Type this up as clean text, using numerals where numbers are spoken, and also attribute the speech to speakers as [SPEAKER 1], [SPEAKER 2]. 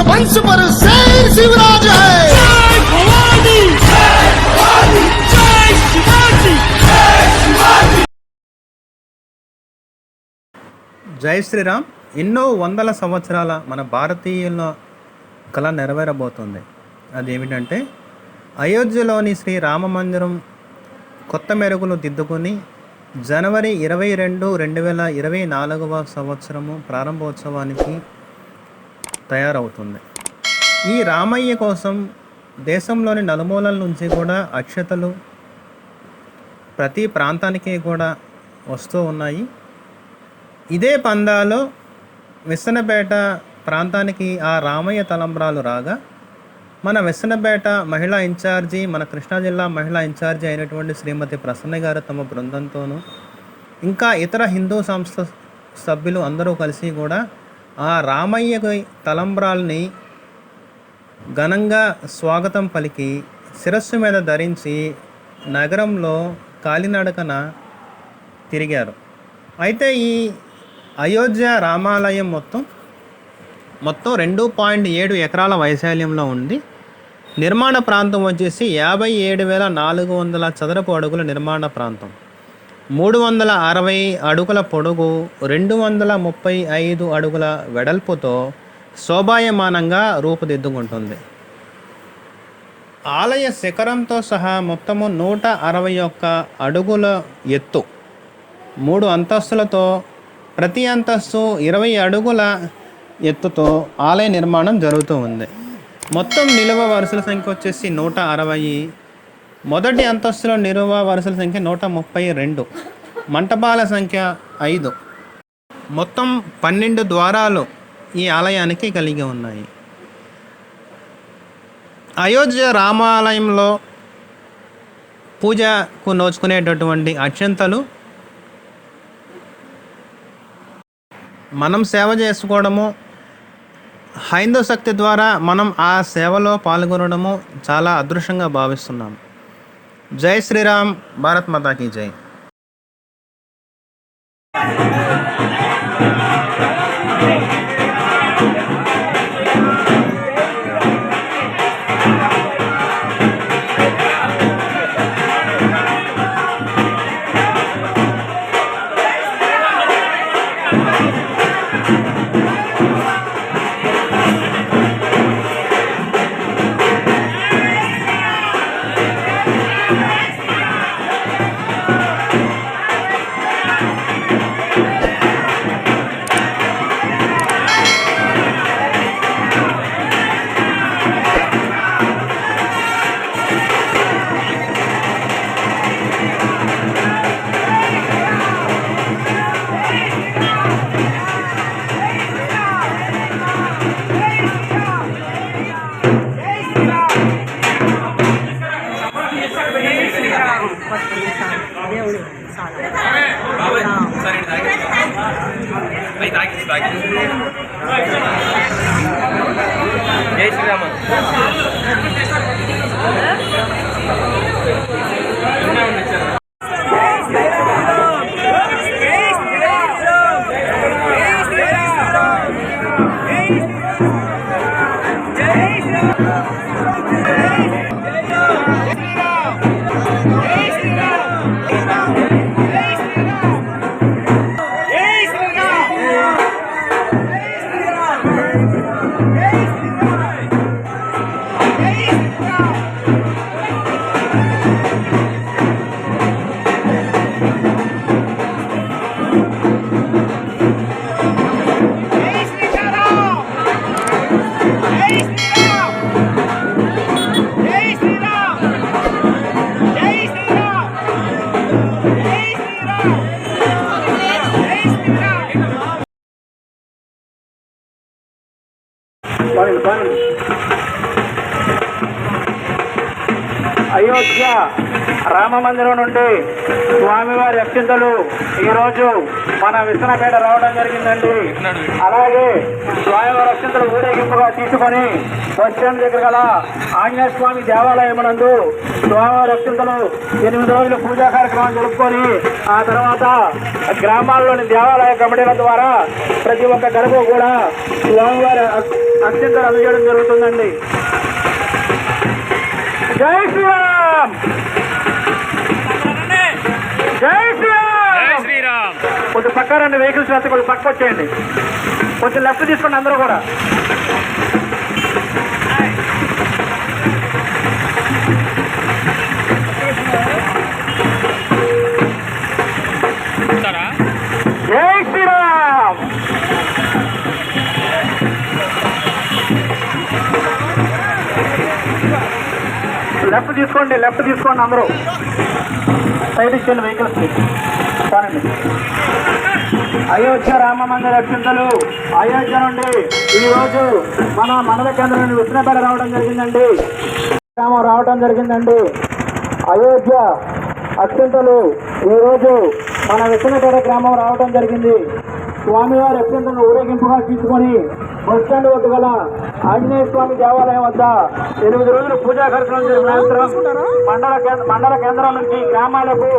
[SPEAKER 1] वंश पर शेर शिवराज है। जय भवानी, जय भवानी, जय शिवाजी, जय शिवाजी।
[SPEAKER 2] జై శ్రీరామ్. ఎన్నో వందల సంవత్సరాల మన భారతీయుల కళ నెరవేరబోతుంది. అదేమిటంటే అయోధ్యలోని శ్రీ రామ మందిరం కొత్త మెరుగులు దిద్దుకుని జనవరి 22, 2024 సంవత్సరము ప్రారంభోత్సవానికి తయారవుతుంది. ఈ రామయ్య కోసం దేశంలోని నలుమూలల నుంచి కూడా అక్షతలు ప్రతి ప్రాంతానికి కూడా వస్తూ ఉన్నాయి. ఇదే పందాలో విస్సన్నపేట ప్రాంతానికి ఆ రామయ్య తలంబ్రాలు రాగా మన విస్సన్నపేట మహిళా ఇన్ఛార్జి, మన కృష్ణా జిల్లా మహిళా ఇన్ఛార్జి అయినటువంటి శ్రీమతి ప్రసన్న గారు తమ బృందంతోనూ ఇంకా ఇతర హిందూ సంస్థ సభ్యులు అందరూ కలిసి కూడా ఆ రామయ్య తలంబ్రాల్ని ఘనంగా స్వాగతం పలికి శిరస్సు మీద ధరించి నగరంలో కాలినడకన తిరిగారు. అయితే ఈ అయోధ్య రామాలయం మొత్తం 2.7 ఎకరాల వైశాల్యంలో ఉంది. నిర్మాణ ప్రాంతం వచ్చేసి 57,400 చదరపు అడుగుల నిర్మాణ ప్రాంతం, 360 అడుగుల పొడుగు, 235 అడుగుల వెడల్పుతో శోభాయమానంగా రూపుదిద్దుకుంటుంది. ఆలయ శిఖరంతో సహా మొత్తము 161 అడుగుల ఎత్తు, 3 అంతస్తులతో, ప్రతి అంతస్తు 20 అడుగుల ఎత్తుతో ఆలయ నిర్మాణం జరుగుతూ ఉంది. మొత్తం నిలువ వరుసల సంఖ్య వచ్చేసి 160, మొదటి అంతస్తులో నిలువ వరుసల సంఖ్య 132, మంటపాల సంఖ్య 5, మొత్తం 12 ద్వారాలు ఈ ఆలయానికి కలిగి ఉన్నాయి. అయోధ్య రామాలయంలో పూజకు నోచుకునేటటువంటి అక్షంతలు మనం సేవ చేసుకోవడము, హైందవ శక్తి ద్వారా మనం ఆ సేవలో పాల్గొనడము చాలా అదృష్టంగా భావిస్తున్నాం. జై శ్రీరామ్. భారత్ మాతాకి జై.
[SPEAKER 3] జై శ్రీరామ.
[SPEAKER 4] అయోధ్య రామ మందిరం నుండి స్వామివారి అక్షింతలు ఈరోజు మన విస్సన్నపేట రావడం జరిగిందండి. అలాగే స్వామివారి అక్షింతలు ఊరేగింపుగా తీసుకొని బస్ స్టాండ్ దగ్గర గల ఆంజనేయ స్వామి దేవాలయం నందు స్వామివారి అక్షింతలు 8 రోజులు పూజా కార్యక్రమం జరుపుకొని ఆ తర్వాత గ్రామాల్లోని దేవాలయ కమిటీల ద్వారా ప్రతి ఒక్క గడప కూడా స్వామివారి అత్యంత అందజేయడం జరుగుతుందండి. జై శ్రీరామ్, జై శ్రీరామ్. కొంచెం పక్క రండి, వెహికల్స్ వస్తే కొంచెం పక్క వచ్చేయండి. కొంచెం లెఫ్ట్ తీసుకోండి అందరూ కూడా. జై శ్రీరామ్. లెఫ్ట్ తీసుకోండి, లెఫ్ట్ తీసుకోండి అందరూ. సైడ్ ఇచ్చేయండి వెహికల్స్కి. కానండి. అయోధ్య రామ మందిర అక్షింతలు అయోధ్య నుండి ఈరోజు మన మండల కేంద్రం నుండి విష్ణుపేట రావడం జరిగిందండి. గ్రామం రావడం జరిగిందండి. అయోధ్య అక్షింతలు ఈరోజు మన విష్ణుపేట గ్రామం రావడం జరిగింది. స్వామివారి అక్షింతలను ఊరేగింపుగా తీసుకొని బస్టాండ్ వద్ద గల ఆంజనేయ స్వామి దేవాలయం వద్ద 8 రోజులు పూజా కార్యక్రమం జరిగిన అనంతరం మండల కేంద్రం నుంచి గ్రామాలకు